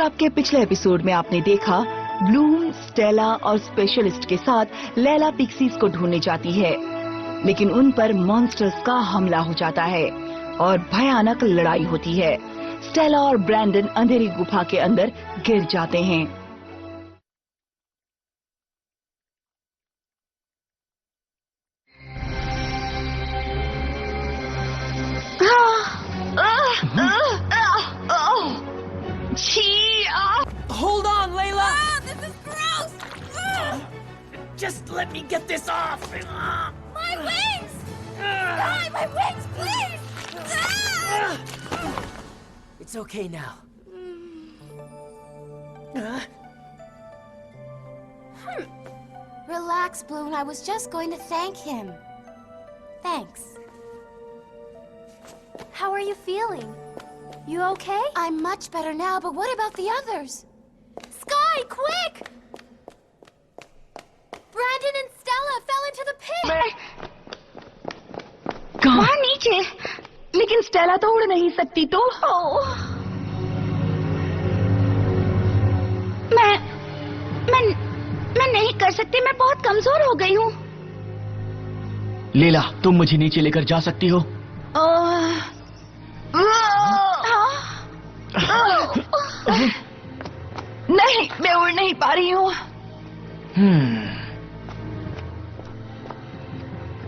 Club के पिछले episode में आपने देखा ब्लूम, स्टेला और स्पेशलिस्ट के साथ लैला पिक्सीज को ढूंढने जाती है, लेकिन उन पर मॉन्स्टर्स का हमला हो जाता है और भयानक लड़ाई होती है। स्टेला और ब्रैंडन अंधेरी गुफा के अंदर गिर जाते हैं। Hold on, Layla! This is gross! Just let me get this off! My wings! Sky, my wings, please! It's okay now. Relax, Bloom. I was just going to thank him. Thanks. How are you feeling? You okay? I'm much better now, but what about the others? Sky, quick! Brandon and Stella fell into the pit! वहाँ नीचे, लेकिन Stella तो उड़ नहीं सकती तो। मैं नहीं कर सकती, मैं बहुत कमजोर हो गई हूँ। लेला, तुम मुझे नीचे लेकर जा सकती हो? नहीं, मैं उड़ नहीं पा रही हूँ।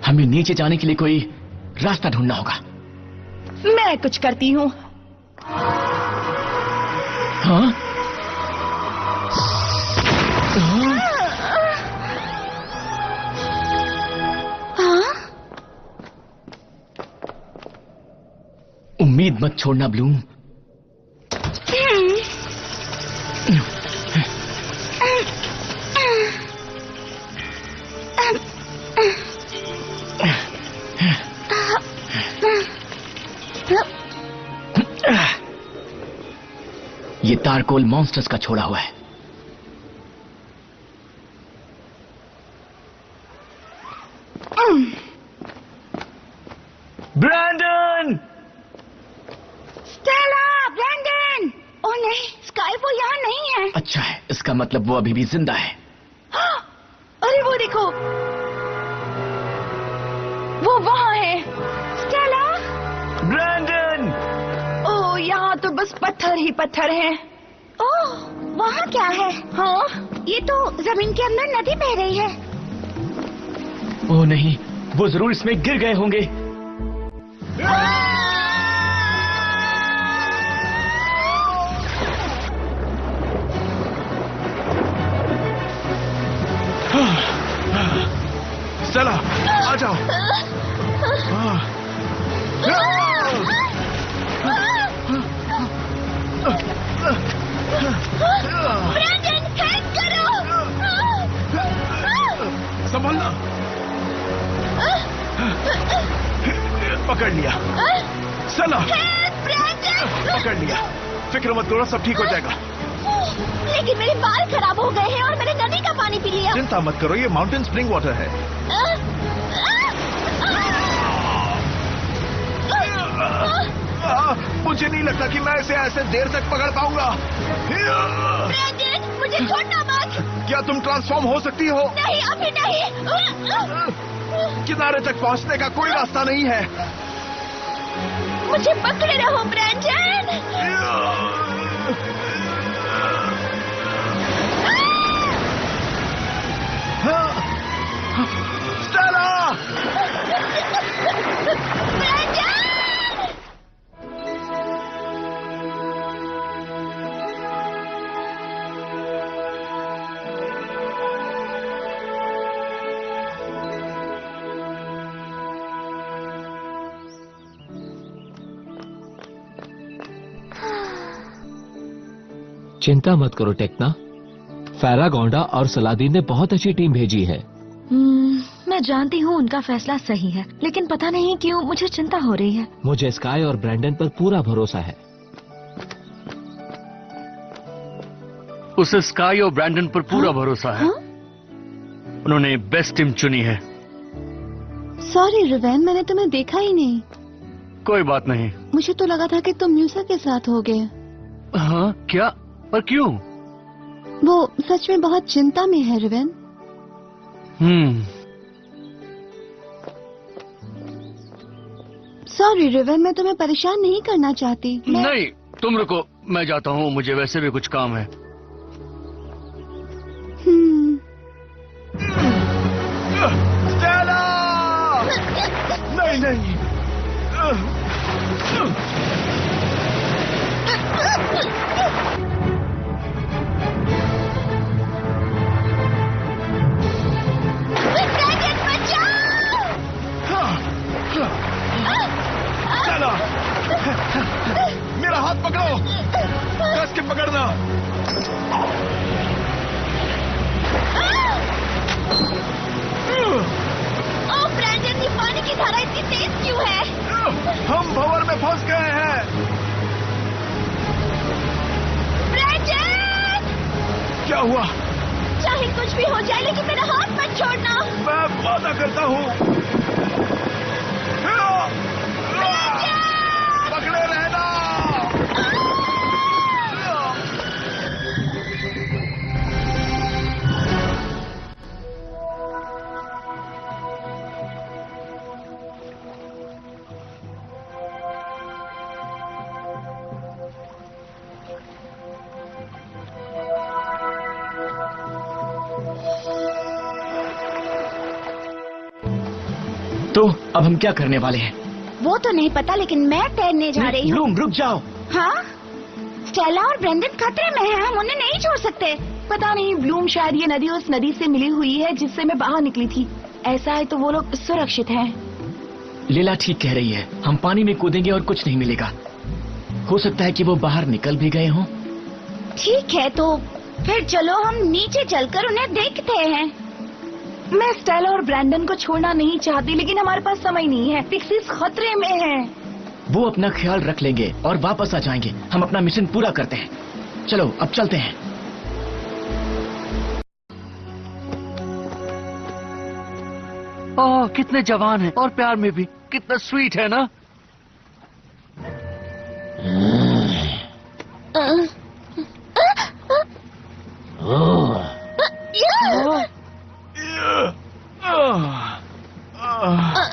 हमें नीचे जाने के लिए कोई रास्ता ढूंढना होगा। मैं कुछ करती हूँ। हाँ? उम्मीद मत छोड़ना ब्लूम। ये तारकोल मॉन्स्टर्स का छोड़ा हुआ है। ब्रैंडन! Stella, Brandon! ओह नहीं, स्काई वो यहाँ नहीं है। अच्छा है, इसका मतलब वो अभी भी जिंदा है। अरे वो देखो, वो वहाँ है। स्टेला! ब्रैंडन! ओह, यहाँ तो बस पत्थर ही पत्थर हैं। ओह, वहाँ क्या है? हाँ, ये तो जमीन के अंदर नदी बह रही है। ओह नहीं, वो जरूर इसमें गिर गए होंगे। चला, आ जाओ। ब्रैंडन, हेल्प करो! संभालना। पकड़ लिया। चला, पकड़ लिया। फिक्र मत करो, सब ठीक हो जाएगा। लेकिन मेरे बाल खराब हो गए हैं और मैंने नदी का पानी पी लिया। चिंता मत करो, ये माउंटेन स्प्रिंग वाटर है। मुझे नहीं लगता कि मैं इसे ऐसे देर तक पकड़ पाऊंगा। ब्रैंडन, मुझे छोड़ना मत। क्या तुम ट्रांसफॉर्म हो सकती हो? नहीं, अभी नहीं। किनारे तक पहुंचने का कोई रास्ता नहीं है। मुझे पकड़े रहो ब्रैंडन। स्टेला! ब्रैंडन! चिंता मत करो टेक्ना, फेरागोंडा और सलादीन ने बहुत अच्छी टीम भेजी है। मैं जानती हूँ उनका फैसला सही है, लेकिन पता नहीं क्यों मुझे चिंता हो रही है। मुझे स्काई और ब्रैंडन पर पूरा भरोसा है। उसे स्काई और ब्रैंडन पर पूरा भरोसा है। उन्होंने बेस्ट टीम चुनी है। सॉरी रिवेन, मैंने तुम्हें देखा ही नहीं। कोई बात नहीं। मुझे तो लगा था कि तुम म्यूसा के साथ हो गए। हाँ क्या? पर क्यों? वो सच में बहुत चिंता में है रिवेन। सॉरी रिवेन, मैं तुम्हें परेशान नहीं करना चाहती। नहीं, तुम रुको, मैं जाता हूँ, मुझे वैसे भी कुछ काम है। स्टेला! नहीं नहीं। स्टेला! मेरा हाथ पकड़ो, कस के पकड़ना। ओह ब्रैंडन, ये पानी की धारा इतनी तेज क्यों है? हम भंवर में फंस गए हैं। ब्रैंडन! क्या हुआ? चाहे कुछ भी हो जाए लेकिन मेरा हाथ मत छोड़ना। मैं वादा करता हूँ। पकड़े रहना। तो अब हम क्या करने वाले हैं? वो तो नहीं पता, लेकिन मैं तैरने जा रही हूँ। ब्लूम, रुक जाओ। हाँ? स्टेला और ब्रेंडन खतरे में हैं, हम उन्हें नहीं छोड़ सकते। पता नहीं ब्लूम, शायद ये नदी उस नदी से मिली हुई है जिससे मैं बाहर निकली थी। ऐसा है तो वो लोग सुरक्षित हैं। लीला ठीक कह रही है, हम पानी में कूदेंगे और कुछ नहीं मिलेगा। हो सकता है कि वो बाहर निकल भी गए हों। ठीक है, तो फिर चलो हम नीचे चलकर उन्हें देखते हैं। मैं स्टेला और ब्रैंडन को छोड़ना नहीं चाहती, लेकिन हमारे पास समय नहीं है। पिक्सीज खतरे में हैं। वो अपना ख्याल रख लेंगे और वापस आ जाएंगे। हम अपना मिशन पूरा करते हैं। चलो अब चलते हैं। ओह, कितने जवान हैं और प्यार में भी कितना स्वीट है ना।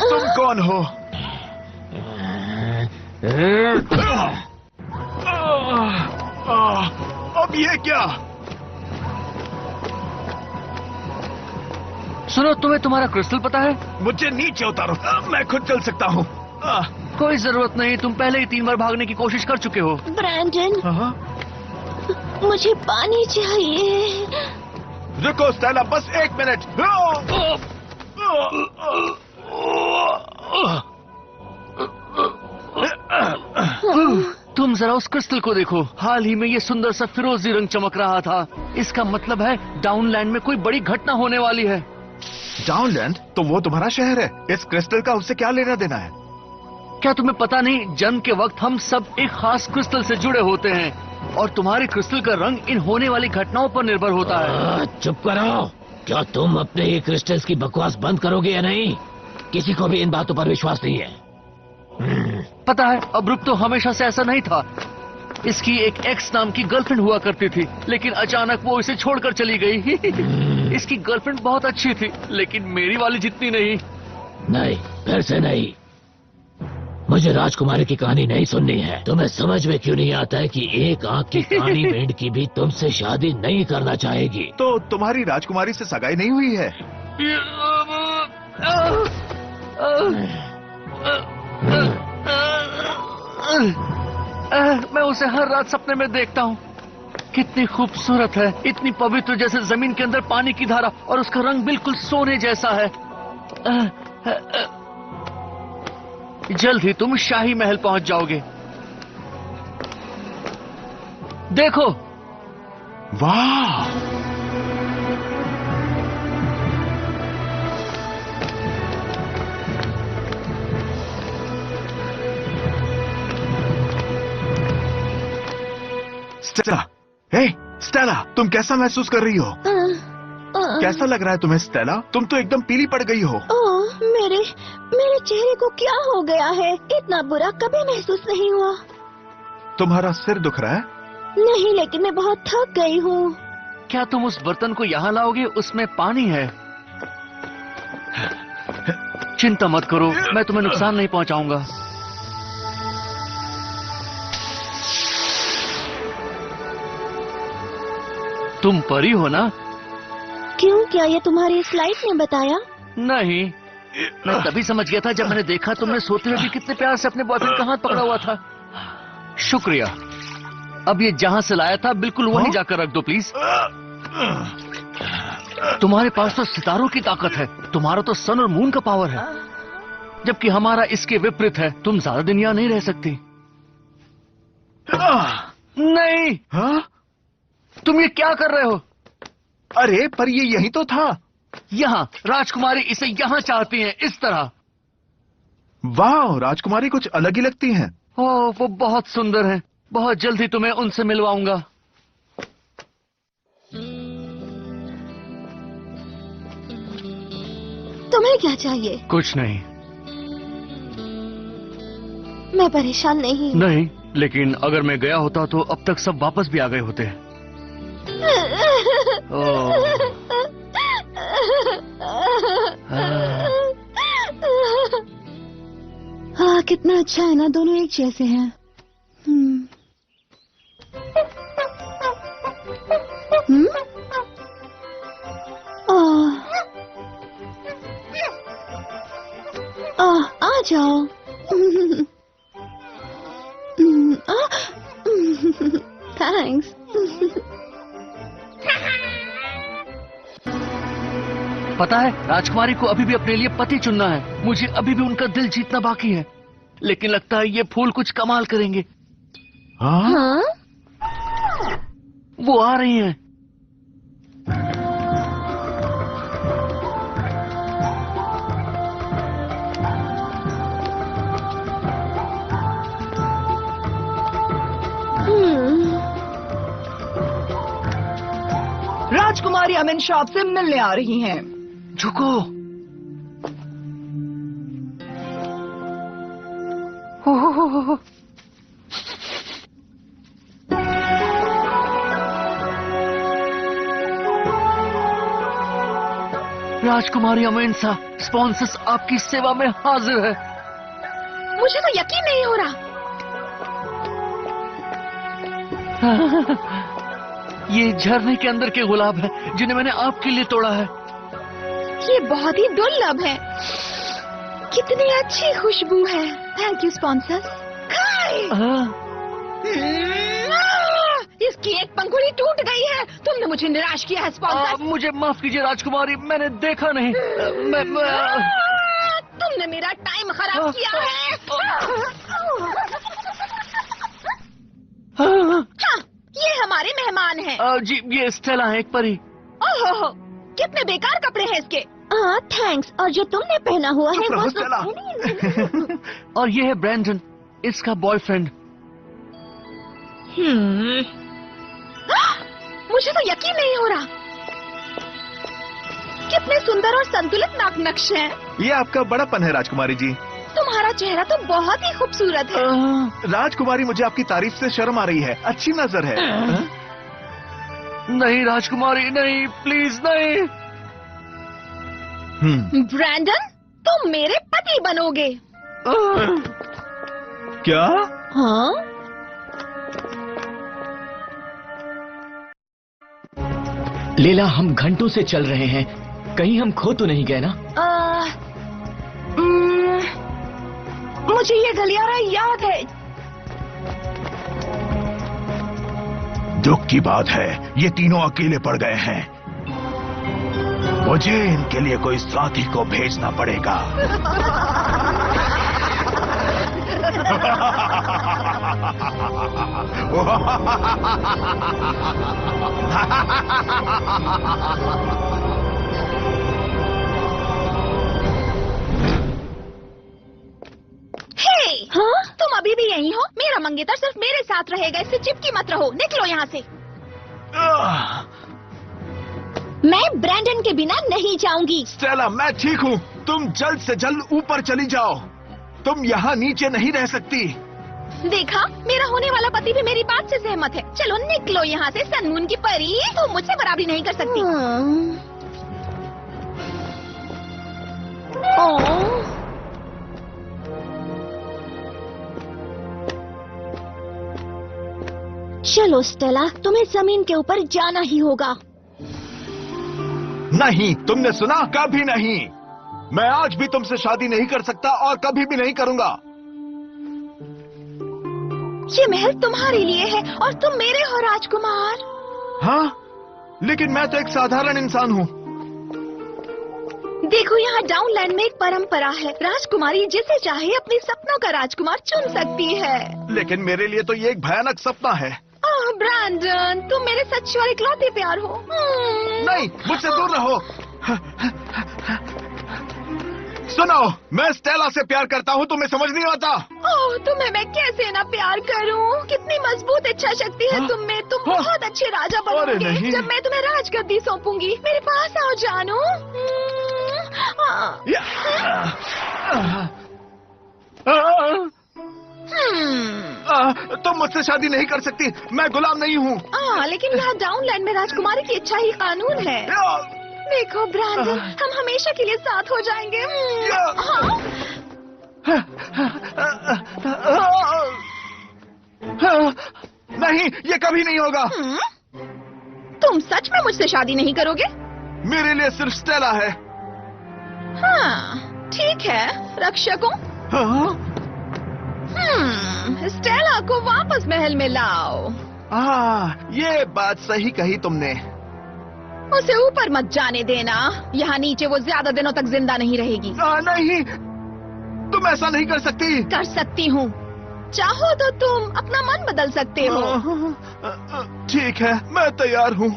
तुम कौन हो? अब ये क्या? सुनो, तुम्हें तुम्हारा क्रिस्टल पता है? मुझे नीचे उतारो, मैं खुद चल सकता हूँ। कोई जरूरत नहीं, तुम पहले ही 3 बार भागने की कोशिश कर चुके हो। ब्रैंडन, मुझे पानी चाहिए। रुको स्टेला, बस 1 मिनट। तुम जरा उस क्रिस्टल को देखो, हाल ही में ये सुंदर सा फिरोजी रंग चमक रहा था। इसका मतलब है डाउनलैंड में कोई बड़ी घटना होने वाली है। डाउनलैंड? तो वो तुम्हारा शहर है। इस क्रिस्टल का उससे क्या लेना देना है? क्या तुम्हें पता नहीं, जन्म के वक्त हम सब एक खास क्रिस्टल से जुड़े होते हैं और तुम्हारे क्रिस्टल का रंग इन होने वाली घटनाओं पर निर्भर होता है। चुप करो। क्या तुम अपने ये क्रिस्टल्स की बकवास बंद करोगे या नहीं? किसी को भी इन बातों पर विश्वास नहीं है। पता है, अब्रुप तो हमेशा से ऐसा नहीं था। इसकी एक एक्स नाम की गर्लफ्रेंड हुआ करती थी, लेकिन अचानक वो इसे छोड़कर चली गई। इसकी गर्लफ्रेंड बहुत अच्छी थी, लेकिन मेरी वाली जितनी नहीं। नहीं, फिर से नहीं। मुझे राजकुमारी की कहानी नहीं सुननी है। तुम्हें समझ में क्यों नहीं आता है कि एक आंख की कानी मेंढ की भी तुमसे शादी नहीं करना चाहेगी? तो तुम्हारी राजकुमारी से सगाई नहीं हुई है? मैं उसे हर रात सपने में देखता हूँ। कितनी खूबसूरत है, इतनी पवित्र जैसे जमीन के अंदर पानी की धारा, और उसका रंग बिल्कुल सोने जैसा है। जल्द ही तुम शाही महल पहुंच जाओगे। देखो। वाह! स्टेला, हे स्टेला, तुम कैसा महसूस कर रही हो? कैसा लग रहा है तुम्हें स्टेला? तुम तो एकदम पीली पड़ गई हो। ओह, मेरे चेहरे को क्या हो गया है? इतना बुरा कभी महसूस नहीं हुआ। तुम्हारा सिर दुख रहा है? नहीं, लेकिन मैं बहुत थक गई हूँ। क्या तुम उस बर्तन को यहाँ लाओगे? उसमें पानी है। चिंता मत करो, मैं तुम्हें नुकसान नहीं पहुंचाऊंगा। तुम परी हो ना? क्यों, क्या ये तुम्हारी स्लाइड ने बताया? नहीं, मैं तभी समझ गया था जब मैंने देखा तुमने सोते हुए भी कितने प्यार से अपने बॉयफ्रेंड का हाथ पकड़ा हुआ था। शुक्रिया। अब ये जहां से लाया था बिल्कुल वहीं जाकर रख दो प्लीज। तुम्हारे पास तो सितारों की ताकत है, तुम्हारा तो सन और मून का पावर है, जबकि हमारा इसके विपरीत है। तुम ज्यादा दिन यहाँ नहीं रह सकती। नहीं, तुम ये क्या कर रहे हो? अरे पर ये यही तो था। यहाँ राजकुमारी इसे यहाँ चाहती हैं, इस तरह। वाह, राजकुमारी कुछ अलग ही लगती हैं। ओह, वो बहुत सुंदर है। बहुत जल्दी तुम्हें उनसे मिलवाऊंगा। तुम्हें क्या चाहिए? कुछ नहीं। मैं परेशान नहीं। नहीं, लेकिन अगर मैं गया होता तो अब तक सब वापस भी आ गए होते। हाँ, कितना अच्छा है ना, दोनों एक जैसे हैं। आ जाओ। थैंक्स। पता है, राजकुमारी को अभी भी अपने लिए पति चुनना है। मुझे अभी भी उनका दिल जीतना बाकी है, लेकिन लगता है ये फूल कुछ कमाल करेंगे। हाँ? वो आ रही हैं। राजकुमारी अमिन शॉप से मिलने आ रही हैं। झुको। हो। राजकुमारी अमीन सा, स्पॉन्सर्स आपकी सेवा में हाजिर है। मुझे तो यकीन नहीं हो रहा। ये झरने के अंदर के गुलाब है जिन्हें मैंने आपके लिए तोड़ा है। ये बहुत ही दुर्लभ है। कितनी अच्छी खुशबू है। Thank you sponsors. इसकी एक पंखुड़ी टूट गई है। तुमने मुझे निराश किया है स्पॉन्सर। मुझे माफ कीजिए राजकुमारी, मैंने देखा नहीं। तुमने मेरा टाइम खराब किया है। हाँ, ये हमारे मेहमान हैं। जी, ये स्टेला है, एक परी। ओहो, कितने बेकार कपड़े हैं इसके। थैंक्स। और जो तुमने पहना हुआ है वो स्टेला। और ये है ब्रैंडन, इसका बॉयफ्रेंड। मुझे तो यकीन नहीं हो रहा। कितने सुंदर और संतुलित नाक नक्श हैं। ये आपका बड़ापन है राजकुमारी जी। तुम्हारा चेहरा तो बहुत ही खूबसूरत है। राजकुमारी, मुझे आपकी तारीफ से शर्म आ रही है। अच्छी नजर है। नहीं राजकुमारी, नहीं, प्लीज नहीं। ब्रैंडन, तुम मेरे पति बनोगे। क्या? हाँ? लेला, हम घंटों से चल रहे हैं, कहीं हम खो तो नहीं गए ना? मुझे ये गलियारा याद है। दुख की बात है, ये तीनों अकेले पड़ गए हैं। मुझे इनके लिए कोई साथी को भेजना पड़ेगा। हाँ? तुम अभी भी यहीं हो? मेरा मंगेतर सिर्फ मेरे साथ रहेगा, इससे चिपकी मत रहो। निकलो यहाँ से। मैं ब्रैंडन के बिना नहीं जाऊंगी। स्टेला, मैं ठीक हूँ। तुम जल्द से जल्द ऊपर चली जाओ। तुम यहाँ नीचे नहीं रह सकती। देखा, मेरा होने वाला पति भी मेरी बात से सहमत है। चलो निकलो यहाँ से सनमून की परी, तुम मुझसे बराबरी नहीं कर सकती। चलो स्टेला, तुम्हें जमीन के ऊपर जाना ही होगा। नहीं, तुमने सुना? कभी नहीं। मैं आज भी तुमसे शादी नहीं कर सकता और कभी भी नहीं करूंगा। ये महल तुम्हारे लिए है और तुम मेरे हो राजकुमार। हाँ, लेकिन मैं तो एक साधारण इंसान हूँ। देखो, यहाँ डाउनलैंड में एक परंपरा है, राजकुमारी जिसे चाहे अपने सपनों का राजकुमार चुन सकती है। लेकिन मेरे लिए तो ये एक भयानक सपना है। ओह ब्रैंडन, तुम मेरे सच्चे और इकलौते प्यार हो। नहीं, मुझसे दूर रहो। सुनो, मैं स्टेला से प्यार करता हूँ, तुम्हें समझ नहीं आता? ओह, तुम्हें मैं कैसे ना प्यार करूं? कितनी मजबूत इच्छा शक्ति है तुम में। तुम बहुत अच्छे राजा बनोगे जब मैं तुम्हें राजगद्दी सौंपूंगी। मेरे पास आओ जानू। तुम मुझसे शादी नहीं कर सकती, मैं गुलाम नहीं हूँ। लेकिन यहाँ डाउनलैंड में राजकुमारी की इच्छा ही कानून है। देखो ब्रैंडन, हम हमेशा के लिए साथ हो जाएंगे। नहीं, ये कभी नहीं होगा। तुम सच में मुझसे शादी नहीं करोगे? मेरे लिए सिर्फ स्टेला है। हाँ, ठीक है रक्षकों। स्टेला को वापस महल में लाओ। ये बात सही कही तुमने। उसे ऊपर मत जाने देना, यहाँ नीचे वो ज्यादा दिनों तक जिंदा नहीं रहेगी। नहीं, तुम ऐसा नहीं कर सकती। कर सकती हूँ, चाहो तो तुम अपना मन बदल सकते हो। ठीक है, मैं तैयार हूँ।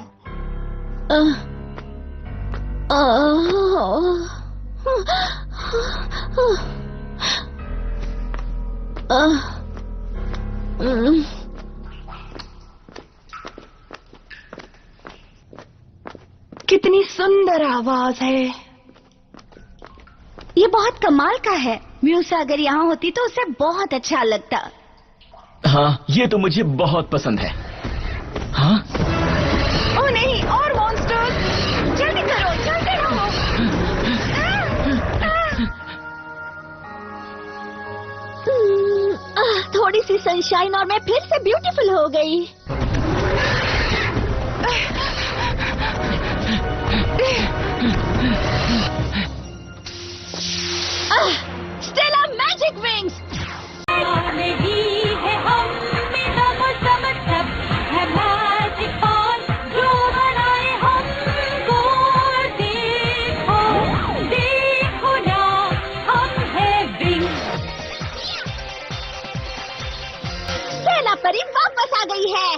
कितनी सुंदर आवाज है। ये बहुत कमाल का है। म्यूसा अगर यहाँ होती तो उसे बहुत अच्छा लगता। हाँ, ये तो मुझे बहुत पसंद है। हाँ? ओ नहीं, और मॉन्स्टर्स! जल्दी करो, चलते रहो। थोड़ी सी सनशाइन और मैं फिर से ब्यूटीफुल हो गई। Stella magic wings. स्टेला परी वापस आ गई है।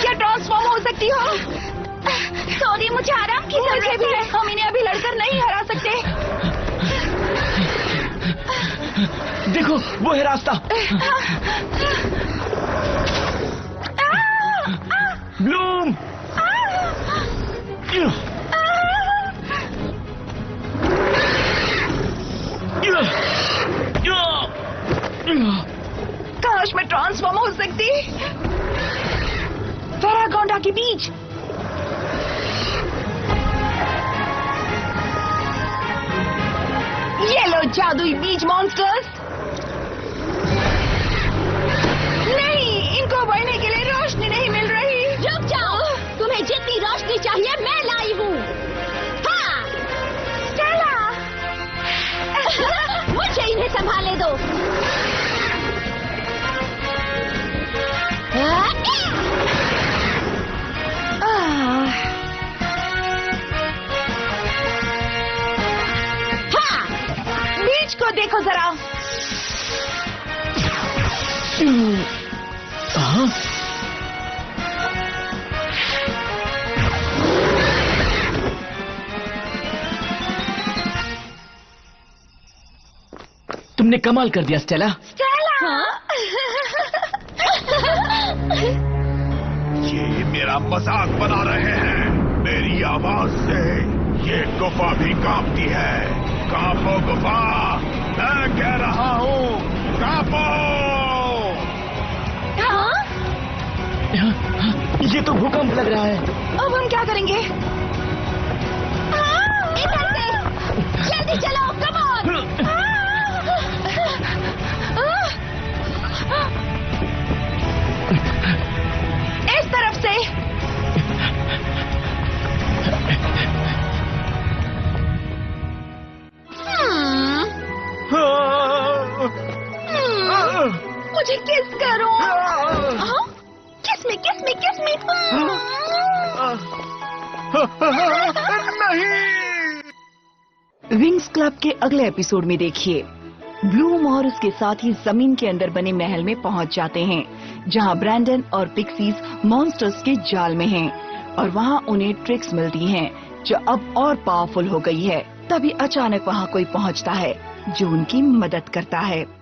क्या ट्रांसफॉर्म हो सकती हो? सॉरी, मुझे आराम की जरूरत है। हम इन्हें अभी लड़कर नहीं हरा सकते। देखो, वो है रास्ता। ब्लूम! काश मैं ट्रांसफॉर्म हो सकती। फेरागोंडा के बीच। ये लो जादुई बीज मॉन्स्टर्स। नहीं, इनको बढ़ने के लिए रोशनी नहीं मिल रही। रुक जाओ, तुम्हें जितनी रोशनी चाहिए मैं लाई हूँ। हाँ, स्टेला। मुझे इन्हें संभालने दो। बीच को देखो जरा। तुमने कमाल कर दिया स्टेला। स्टेला! ये मेरा मजाक बना रहे हैं। मेरी आवाज से ये गुफा भी कांपती है। कांपो गुफा, मैं कह रहा हूँ कांपो। हाँ? ये तो भूकंप लग रहा है। अब हम क्या करेंगे? इधर से जल्दी चलो, कम ऑन। इस तरफ से। मुझे किस करो। किस में किस में किस में। नहीं। विंग्स क्लब के अगले एपिसोड में देखिए, ब्लूम और उसके साथी जमीन के अंदर बने महल में पहुंच जाते हैं, जहां ब्रैंडन और पिक्सीज मॉन्स्टर्स के जाल में हैं और वहां उन्हें ट्रिक्स मिलती हैं जो अब और पावरफुल हो गई है। तभी अचानक वहां कोई पहुंचता है जो उनकी मदद करता है।